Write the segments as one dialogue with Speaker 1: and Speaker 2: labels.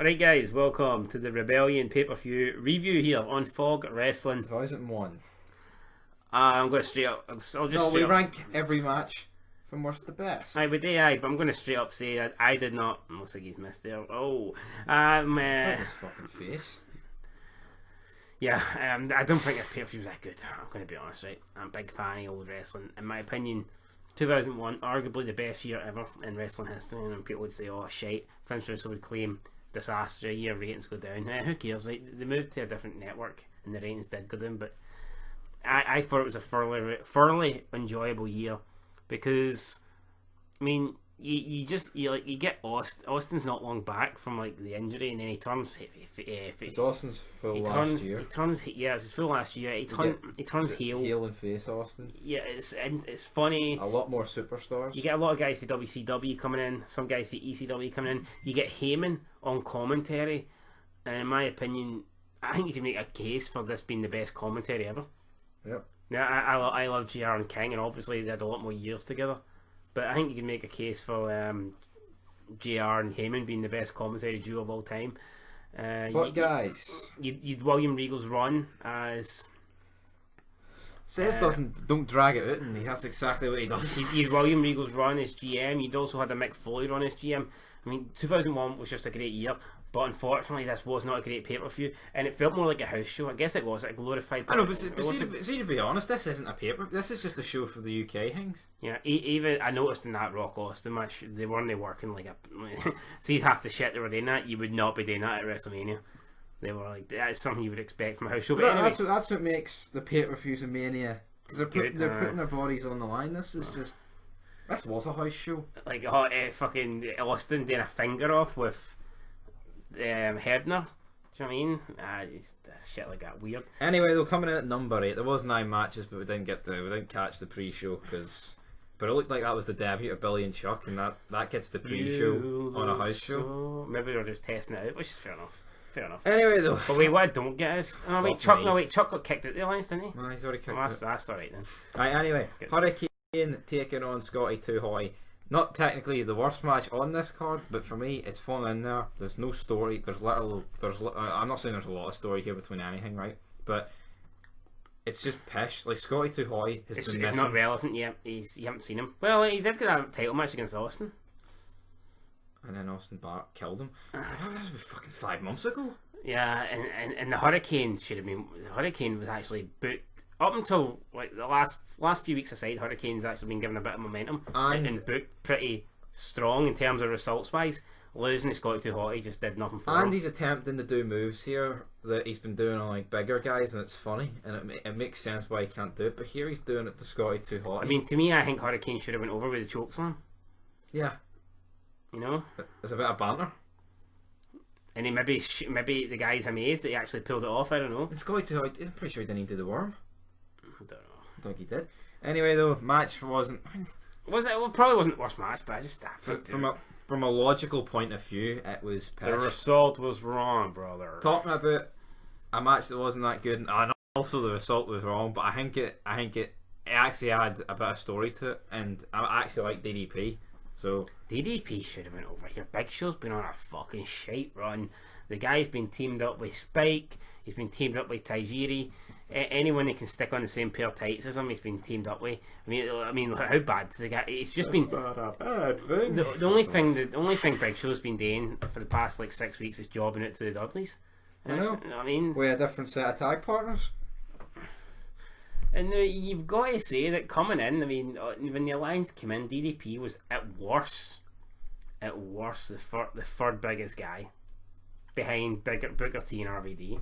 Speaker 1: Alright guys, welcome to the Rebellion pay-per-view review here on Fog Wrestling.
Speaker 2: 2001.
Speaker 1: I'm going to straight up, I'll just
Speaker 2: No, we
Speaker 1: straight up,
Speaker 2: rank every match from worst to best.
Speaker 1: I would but I'm going to straight up say that I did not, looks like he's missed there,
Speaker 2: Look at his fucking face.
Speaker 1: yeah, I don't think this pay-per-view was that good, I'm going to be honest, right? I'm a big fan of old wrestling. In my opinion, 2001, arguably the best year ever in wrestling history, and people would say, oh shite, Vince Russell would claim disaster year, ratings go down. Who cares? Like, they moved to a different network and the ratings did go down, but I thought it was a thoroughly enjoyable year because, I mean, you get Austin's not long back from like the injury, and then he turns.
Speaker 2: It's Austin's full
Speaker 1: He
Speaker 2: last year.
Speaker 1: turns. Yeah, it's his full last year. He turns heel.
Speaker 2: Heel and face Austin.
Speaker 1: Yeah, it's funny.
Speaker 2: A lot more superstars.
Speaker 1: You get a lot of guys for WCW coming in, some guys for ECW coming in. You get Heyman on commentary, and in my opinion, I think you can make a case for this being the best commentary ever.
Speaker 2: Yep.
Speaker 1: Now, I love JR and King, and obviously they had a lot more years together, but I think you can make a case for JR and Heyman being the best commentary duo of all time.
Speaker 2: But guys,
Speaker 1: you'd William Regal's run as
Speaker 2: says don't drag it out, and that's exactly what he does.
Speaker 1: you'd William Regal's run as GM. You'd also had a Mick Foley run as GM. I mean, 2001 was just a great year, but unfortunately, this was not a great pay-per-view, and it felt more like a house show. I guess it was a glorified.
Speaker 2: I know, but see, to be honest, this isn't a paper. This is just a show for the UK things.
Speaker 1: Yeah, even I noticed in that Rock Austin match, they weren't working like a. See, half the shit they were doing that, you would not be doing that at WrestleMania. They were like, that's something you would expect from a house show. But anyway,
Speaker 2: that's what makes the pay-per-views of Mania, because they're putting their bodies on the line. This was a house show.
Speaker 1: Like fucking Austin doing a finger off with Hebner. Do you know what I mean? Shit like that weird.
Speaker 2: Anyway, though, coming in at number 8, there was 9 matches, but we didn't catch the pre-show but it looked like that was the debut of Billy and Chuck, and that gets the pre-show on a house show.
Speaker 1: Maybe they're just testing it out, which is fair enough. Fair enough.
Speaker 2: Anyway, though.
Speaker 1: But wait, what I don't get is Chuck got kicked out the alliance, didn't he?
Speaker 2: No, he's already kicked out.
Speaker 1: That's alright then.
Speaker 2: Right, anyway, Hurricane taking on Scotty 2 Hotty. Not technically the worst match on this card, but for me, it's fallen in there. There's no story. I'm not saying there's a lot of story here between anything, right? But it's just pish. Like, Scotty 2 Hotty has been missing.
Speaker 1: It's not relevant yet. You haven't seen him. Well, he did get a title match against Austin.
Speaker 2: And then Austin Bart killed him. That was about fucking 5 months ago.
Speaker 1: Yeah, and the Hurricane should have been. The Hurricane was actually booked up until like the last few weeks aside. Hurricane's actually been given a bit of momentum and booked pretty strong in terms of results wise. Losing to Scotty 2 Hotty just did nothing for him.
Speaker 2: And he's attempting to do moves here that he's been doing on like bigger guys, and it's funny, and it makes sense why he can't do it. But here he's doing it to Scotty 2 Hotty.
Speaker 1: I mean, to me, I think Hurricane should have went over with the chokeslam.
Speaker 2: Yeah.
Speaker 1: You know,
Speaker 2: there's a bit of banter,
Speaker 1: and he maybe the guy's amazed that he actually pulled it off. I don't know.
Speaker 2: Scotty 2 Hotty, I'm pretty sure he didn't even do the worm.
Speaker 1: I don't know.
Speaker 2: I think he did. Anyway, though, match wasn't.
Speaker 1: Probably wasn't the worst match, but I just
Speaker 2: from a logical point of view, it was pish.
Speaker 1: The result was wrong, brother.
Speaker 2: Talking about a match that wasn't that good, and also the result was wrong, but I think it actually had a bit of story to it, and I actually like DDP. So
Speaker 1: DDP should have went over here. Big Show's been on a fucking shite run. The guy's been teamed up with Spike. He's been teamed up with Tajiri. Anyone that can stick on the same pair of tights as him, he's been teamed up with. I mean, how bad is the guy? It's just
Speaker 2: That's
Speaker 1: been
Speaker 2: not a bad thing.
Speaker 1: The only thing Big Show's been doing for the past like 6 weeks is jobbing it to the Dudleys.
Speaker 2: I
Speaker 1: mean,
Speaker 2: we're a different set of tag partners.
Speaker 1: And you've got to say that coming in, I mean, when the Alliance came in, DDP was at worst the third biggest guy behind Booker T and RVD,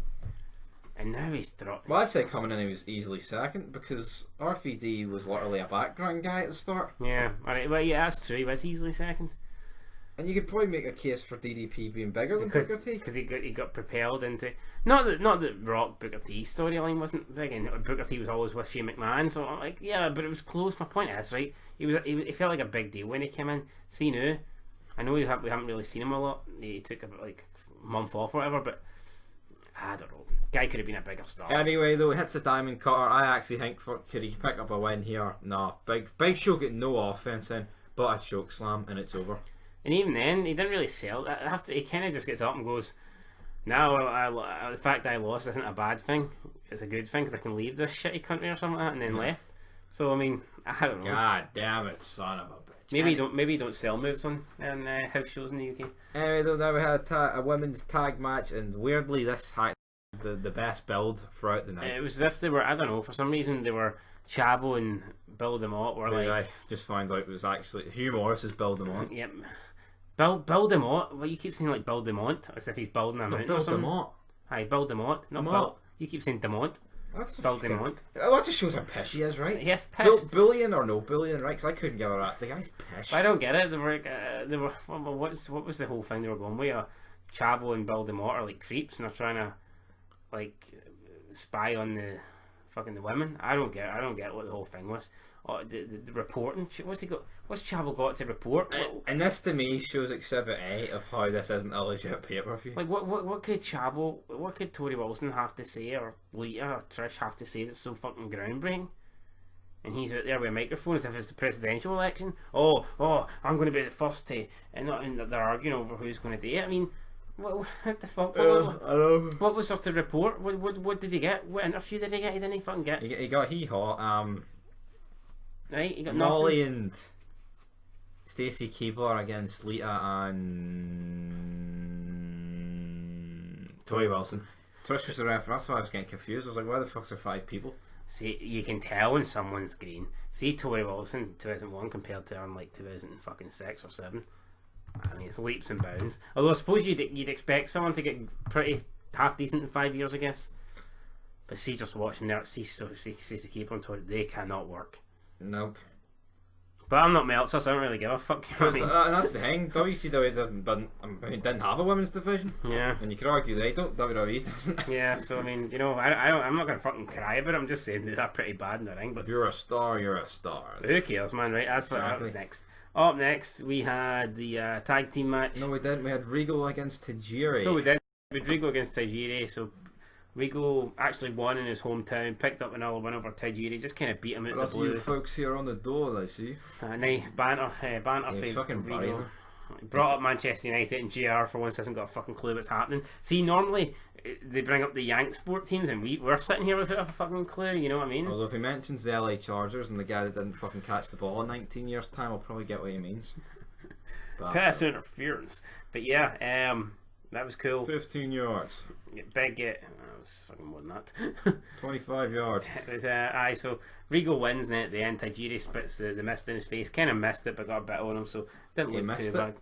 Speaker 1: and now he's dropped.
Speaker 2: Well, I'd say coming in he was easily second, because RVD was literally a background guy at the start.
Speaker 1: Yeah, alright, well, yeah, that's true. He was easily second.
Speaker 2: And you could probably make a case for DDP being bigger than Booker T,
Speaker 1: because he got propelled into not that Rock Booker T storyline wasn't big, and Booker T was always with Shane McMahon, so I'm like, yeah, but it was close. My point is, right, he felt like a big deal when he came in. See now, I know we haven't really seen him a lot. He took about like a month off or whatever, but I don't know. Guy could have been a bigger star.
Speaker 2: Anyway, though, he hits the diamond cutter. I actually think could he pick up a win here? Nah, Big Show get no offense in, but a choke slam and it's over.
Speaker 1: And even then, he didn't really sell it. He kind of just gets up and goes, "No, the fact I lost isn't a bad thing. It's a good thing because I can leave this shitty country or something like that," and then left. So I mean, I don't know.
Speaker 2: God damn it, son of a bitch.
Speaker 1: Maybe you don't sell moves on house shows in the UK.
Speaker 2: Anyway, though, now we had a women's tag match, and weirdly, this had the best build throughout the night.
Speaker 1: It was as if they were, I don't know, for some reason they were Chavo and Bill DeMott were like.
Speaker 2: I just found out it was actually Hugh Morris's Bill DeMont.
Speaker 1: Yep. Bill DeMott. Well, you keep saying like Bill DeMont, as if he's building a mountain.
Speaker 2: Bill
Speaker 1: or something.
Speaker 2: DeMont.
Speaker 1: Aye, Bill DeMott, not
Speaker 2: DeMott.
Speaker 1: Bill. You keep saying DeMont. Bill DeMont.
Speaker 2: That just shows how pish he is, right?
Speaker 1: Yes, pish.
Speaker 2: Bullying or no bullying, right? Because I couldn't get that. The guy's pish.
Speaker 1: I don't get it. They were. What was the whole thing they were going with? Chavo and Bill DeMott are like creeps, and they're trying to like spy on the women. I don't get what the whole thing was. The reporting. What's Chavo got to report?
Speaker 2: And this to me shows Exhibit A of how this isn't a legit pay-per-view.
Speaker 1: Like what could Chavo, what could Tori Wilson have to say, or Lita or Trish have to say that's so fucking groundbreaking? And he's out there with a microphone as if it's the presidential election. Oh, I'm going to be the first to, and they're arguing over who's going to do it. I mean, what the fuck?
Speaker 2: I know.
Speaker 1: What was there to report? What did he get? What interview did he get? He didn't fucking get.
Speaker 2: He got hee-haw.
Speaker 1: Right, he got
Speaker 2: Molly
Speaker 1: nothing.
Speaker 2: and Stacy Keibler against Lita and Tori Wilson. Trish was the ref. That's why I was getting confused. I was like, why the fuck's there 5 people?
Speaker 1: See, you can tell when someone's green. See Tori Wilson 2001 compared to her in like 2006 or 7. I mean, it's leaps and bounds. Although I suppose you'd expect someone to get pretty half decent in 5 years, I guess. But see, just watching there, see the keeper and Tori, they cannot work.
Speaker 2: Nope.
Speaker 1: But I'm not Meltzer, so I don't really give a fuck. You know what I mean?
Speaker 2: And that's the thing. WCW didn't have a women's division.
Speaker 1: Yeah.
Speaker 2: And you could argue they don't. WWE doesn't.
Speaker 1: Yeah. So I mean, you know, I'm not gonna fucking cry about it. I'm just saying they're pretty bad in the ring. But
Speaker 2: If you're a star, you're a star.
Speaker 1: who cares, man? Right? That's what that was
Speaker 2: Exactly.
Speaker 1: next. Up next, we had the tag team match.
Speaker 2: No, we didn't. We had Regal against Tajiri.
Speaker 1: So we did Rodrigo against Tajiri. So Regal actually won in his hometown, picked up another win over Tajiri, just kind of beat him out of
Speaker 2: That's
Speaker 1: the blue.
Speaker 2: you folks here on the door, I see.
Speaker 1: Nice banter
Speaker 2: Yeah, he's
Speaker 1: for
Speaker 2: fucking
Speaker 1: Regal.
Speaker 2: buried.
Speaker 1: Brought up Manchester United, and GR for once hasn't got a fucking clue what's happening. See, normally they bring up the Yank sport teams, and we're sitting here without a fucking clue. You know what I mean?
Speaker 2: Although if he mentions the LA Chargers and the guy that didn't fucking catch the ball in 19 years' time, I'll probably get what he means.
Speaker 1: Pass interference. But yeah, that was cool.
Speaker 2: 15 yards.
Speaker 1: Big it was fucking more than that.
Speaker 2: 25 yards.
Speaker 1: It was so Regal wins, and then at the end Tajiri spits the mist in his face. Kind of missed it, but got a bit on him, so didn't
Speaker 2: He
Speaker 1: look
Speaker 2: missed
Speaker 1: too
Speaker 2: it?
Speaker 1: bad.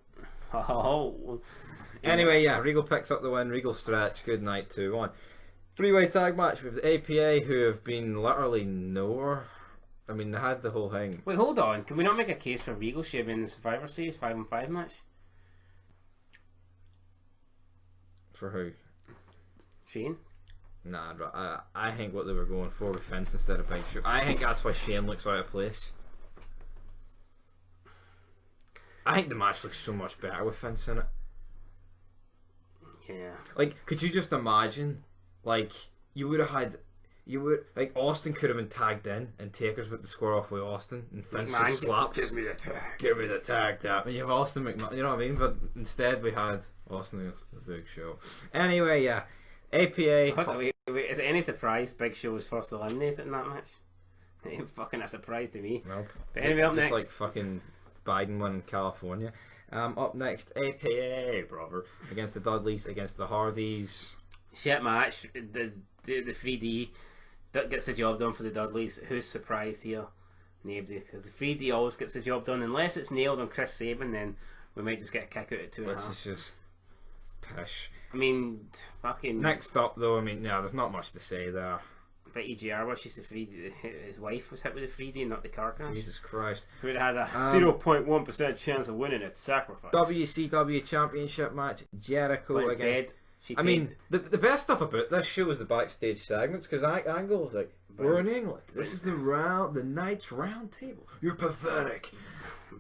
Speaker 1: Oh.
Speaker 2: Anyway, yeah, Regal picks up the win. Regal stretch. Good night, 2-1. 3-way tag match with the APA, who have been literally nowhere. I mean, they had the whole thing.
Speaker 1: Wait, hold on. Can we not make a case for Regal should have been in the Survivor Series 5-on-5 match?
Speaker 2: For who?
Speaker 1: Shane?
Speaker 2: Nah, I think what they were going for with Vince instead of Big Show. I think that's why Shane looks out of place. I think the match looks so much better with Vince in it.
Speaker 1: Yeah.
Speaker 2: Like, could you just imagine? Like, like Austin could have been tagged in, and Taker's about to square off with Austin, and Vince
Speaker 1: McMahon,
Speaker 2: just slaps.
Speaker 1: give me the tag.
Speaker 2: Give me the tag tap. And you have Austin McMahon, you know what I mean? But instead we had Austin against the Big Show. Anyway, yeah. APA.
Speaker 1: Wait, is it any surprise Big Show was first eliminated in that match? It ain't fucking a surprise to me.
Speaker 2: Nope.
Speaker 1: But anyway, up
Speaker 2: Just
Speaker 1: next.
Speaker 2: like fucking Biden won in California. Up next, APA, brother, against the Dudleys, against the Hardys.
Speaker 1: Shit match. The 3D that gets the job done for the Dudleys. Who's surprised here? Nobody. Because the 3D always gets the job done. Unless it's nailed on Chris Sabin, then we might just get a kick out at 2.5.
Speaker 2: This is just pish.
Speaker 1: I mean, fucking
Speaker 2: Next up, though, I mean, yeah, there's not much to say there.
Speaker 1: Betty GR wishes the 3D. His wife was hit with the 3D, not the car crash.
Speaker 2: Jesus Christ.
Speaker 1: Who would have had a 0.1% chance of winning at sacrifice.
Speaker 2: WCW Championship match, Jericho
Speaker 1: But
Speaker 2: against...
Speaker 1: instead, she
Speaker 2: I mean, the best stuff about this show is the backstage segments, because Angle was like, we're in England. This is the Knights round table. You're pathetic.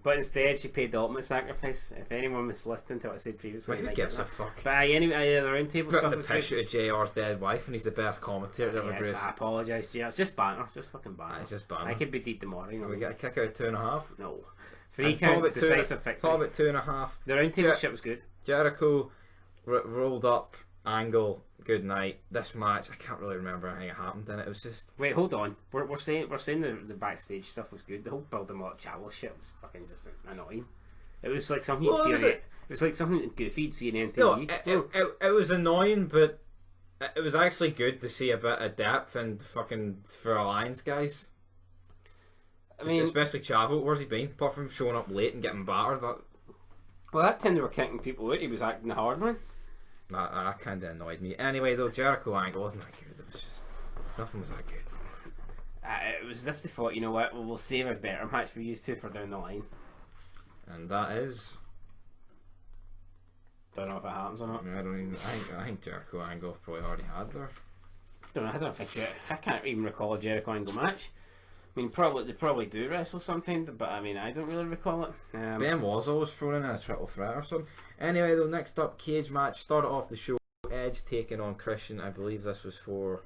Speaker 1: But instead, she paid the ultimate sacrifice. If anyone was listening to what I said previously,
Speaker 2: Wait, who
Speaker 1: they
Speaker 2: gives a
Speaker 1: get that.
Speaker 2: fuck?
Speaker 1: But anyway, the round table
Speaker 2: Putting
Speaker 1: stuff
Speaker 2: the
Speaker 1: was
Speaker 2: piss
Speaker 1: good.
Speaker 2: out of JR's dead wife, and he's the best commentator ever
Speaker 1: Yes,
Speaker 2: graced.
Speaker 1: I apologise, JR. Just banter, just fucking banter.
Speaker 2: It's just banter.
Speaker 1: I could be deep tomorrow. You know.
Speaker 2: Can we get a kick out of 2.5?
Speaker 1: No. 3
Speaker 2: And
Speaker 1: count, decisive victory.
Speaker 2: Talk about 2.5.
Speaker 1: The round table shit was good.
Speaker 2: Jericho rolled up, Angle, good night. This match, I can't really remember anything that happened in it. It was just.
Speaker 1: Wait, hold on. We're saying the backstage stuff was good. The whole build them up Chavo shit was fucking just annoying. It was like something you'd see on it. It was like something goofy you'd see in NTV.
Speaker 2: No, it was annoying, but it was actually good to see a bit of depth and fucking for Alliance guys. I mean, especially Chavo. Where's he been? Apart from showing up late and getting battered.
Speaker 1: Well, that time they were kicking people out. He was acting the hard man.
Speaker 2: That kind of annoyed me. Anyway, though, Jericho Angle wasn't that good. It was just nothing was that good.
Speaker 1: It was as if they thought, you know what, we'll save a better match for you two for down the line.
Speaker 2: And that is.
Speaker 1: Don't know if it happens or not.
Speaker 2: I think Jericho Angle probably already had there.
Speaker 1: I don't think I can't even recall a Jericho Angle match. I mean, they probably do wrestle something, but I mean, I don't really recall it.
Speaker 2: Ben was always thrown in a triple threat or something. Anyway, though, next up, cage match. Started off the show, Edge taking on Christian. I believe this was for.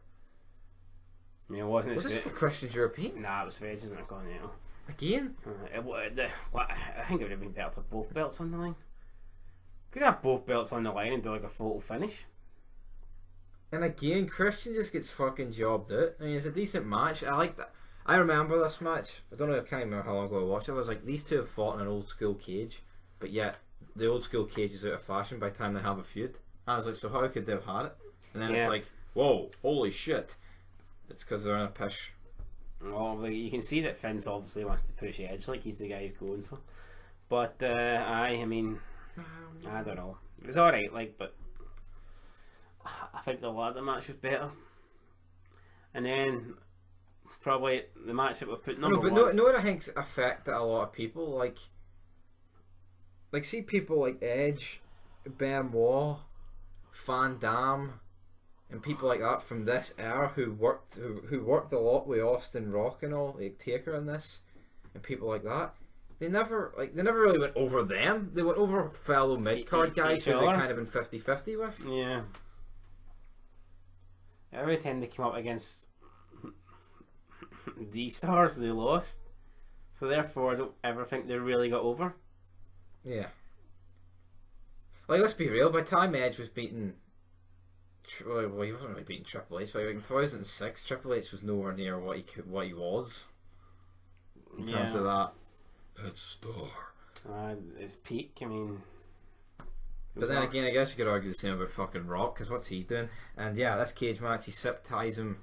Speaker 1: I mean, it wasn't.
Speaker 2: Was this for Christian's European?
Speaker 1: Nah, it was for Edge's Intercontinental.
Speaker 2: Again?
Speaker 1: I think it would have been better to have both belts on the line. Could have both belts on the line and do like a photo finish.
Speaker 2: And again, Christian just gets fucking jobbed out. I mean, it's a decent match. I like that. I remember this match. I don't know. I can't remember how long ago I watched it. I was like, these two have fought in an old school cage, but yet the old school cage is out of fashion by the time they have a feud. I was like, so how could they have had it? And then it's like, whoa, holy shit! It's because they're in a pish.
Speaker 1: Well, you can see that Finn's obviously wants to push Edge, like he's the guy he's going for. But I mean, I don't know. It was alright, like, but I think the ladder match was better. And then probably the match that we put number one.
Speaker 2: No, what I think's affected a lot of people. Like see people like Edge, Benoit, Van Damme, and people like that from this era who worked a lot with Austin Rock and all, like Taker in this, and people like that. They never really went over them. They went over fellow mid card guys who they kind of been 50-50 with.
Speaker 1: Yeah. Every time they came up against D stars, they lost. So therefore, I don't ever think they really got over.
Speaker 2: Yeah. Like, let's be real. By the time Edge was beating, well, he wasn't really beating Triple H. Like in 2006, Triple H was nowhere near what he was in terms of that star.
Speaker 1: His peak. I mean.
Speaker 2: But then again, I guess you could argue the same about fucking Rock, because what's he doing? And yeah, this cage match, he zip ties him,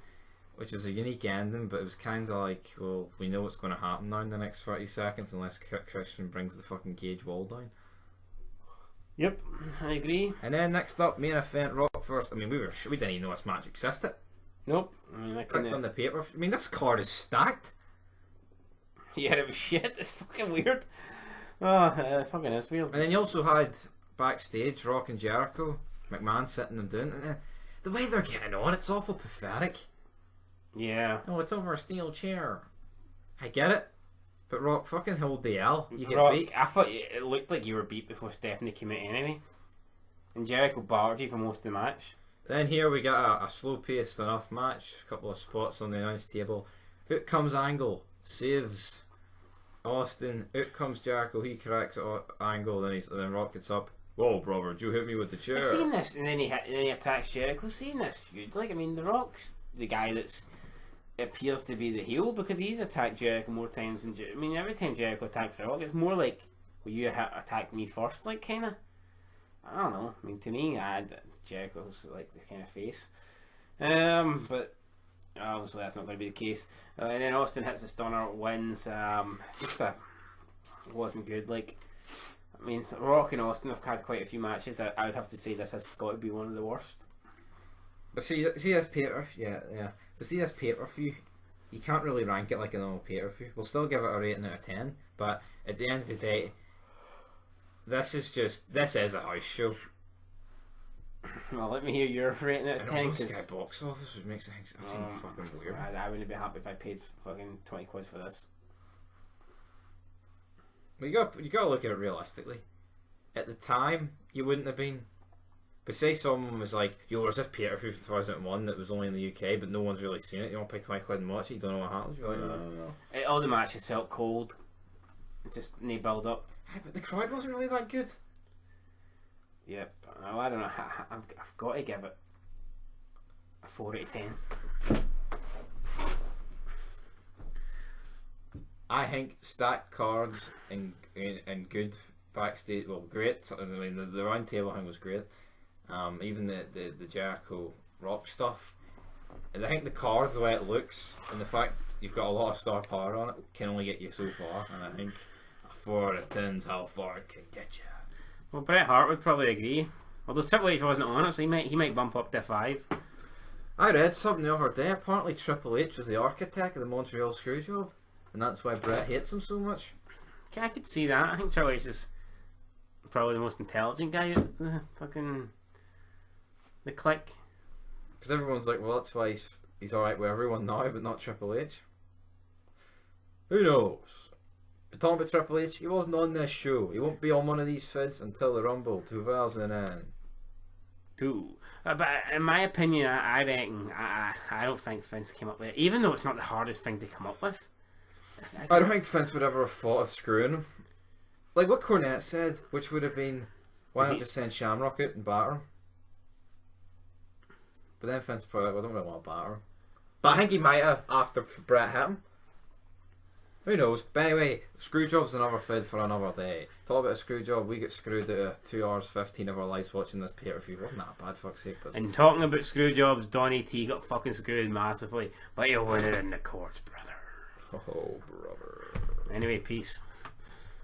Speaker 2: which was a unique ending, but it was kind of like, well, we know what's going to happen now in the next 30 seconds unless Christian brings the fucking cage wall down.
Speaker 1: Yep, I agree.
Speaker 2: And then next up, main event, Rock first. I mean, we didn't even know this match existed.
Speaker 1: Nope. I mean,
Speaker 2: clicked on the paper. I mean, this card is stacked.
Speaker 1: Yeah, it was shit. It's fucking weird. Oh, it fucking is weird.
Speaker 2: And then you also had backstage, Rock and Jericho, McMahon sitting them down, and the way they're getting on, it's awful pathetic.
Speaker 1: Yeah.
Speaker 2: Oh, it's over a steel chair. I get it, but Rock fucking hold the L. You
Speaker 1: Rock,
Speaker 2: get beat.
Speaker 1: I thought it looked like you were beat before Stephanie came out anyway. And Jericho barred you for most of the match.
Speaker 2: Then here we got a slow-paced enough match, a couple of spots on the announce table. Out comes Angle, saves Austin. Out comes Jericho, he corrects Angle, then Rock gets up. Whoa, brother, did you hit me with the chair?
Speaker 1: I've seen this, and then he attacks Jericho. Seeing this feud, like, I mean, The Rock's the guy that's appears to be the heel because he's attacked Jericho more times than I mean, every time Jericho attacks The Rock, it's more like, well, you attack me first, like, kind of. I don't know. I mean, to me, Jericho's like the kind of face. But obviously that's not going to be the case. And then Austin hits a stunner, wins. Wasn't good. Like, I mean, Rock and Austin have had quite a few matches. I would have to say this has got to be one of the worst.
Speaker 2: But see this pay-per-view, yeah. But see this pay-per-view, you can't really rank it like a normal pay-per-view. We'll still give it a rating out of 10, but at the end of the day, this is a house show.
Speaker 1: Well, let me hear your rating out of 10.
Speaker 2: Sky box office, which makes things seem fucking weird.
Speaker 1: I wouldn't be happy if I paid fucking 20 quid for this.
Speaker 2: Well, you got to look at it realistically. At the time, you wouldn't have been. But say someone was like, yo, there's this pay-per-view from 2001 that was only in the UK, but no one's really seen it. You want to pay 20 quid and watch it, you don't know what happens. You're like, no.
Speaker 1: All the matches felt cold. Just no build up.
Speaker 2: Aye, but the crowd wasn't really that good.
Speaker 1: Yep. Well, I don't know. I've got to give it a 4 out of 10.
Speaker 2: I think stacked cards and good backstage. Well, great. I mean, the round table thing was great. Even the Jericho Rock stuff. And I think the card, the way it looks, and the fact you've got a lot of star power on it, can only get you so far. And I think a 4 out of 10's how far it can get you.
Speaker 1: Well, Bret Hart would probably agree. Although Triple H wasn't on it, so he might bump up to 5.
Speaker 2: I read something the other day. Apparently, Triple H was the architect of the Montreal Screwjob, and that's why Bret hates him so much.
Speaker 1: Okay, I could see that. I think Triple H is probably the most intelligent guy at the clique.
Speaker 2: Because everyone's like, well, that's why he's alright with everyone now, but not Triple H. Who knows? But talking about Triple H, he wasn't on this show. He won't be on one of these feeds until the Rumble 2002.
Speaker 1: But in my opinion, I reckon I don't think Vince came up with it, even though it's not the hardest thing to come up with.
Speaker 2: I don't think Vince would ever have thought of screwing him. Like what Cornette said, which would have been, why not just send Shamrock out and batter him? But then Vince probably, well, I don't really want to batter him. But I think he might have after Bret hit him. Who knows? But anyway, Screwjob's another fid for another day. Talk about a Screwjob, we get screwed out of 2 hours 15 of our lives watching this pay-per-view. Wasn't that bad, fuck's sake? But
Speaker 1: and talking about Screwjobs, Donny T got fucking screwed massively, but you'll win it in the courts, brother.
Speaker 2: oh, brother.
Speaker 1: Anyway, peace.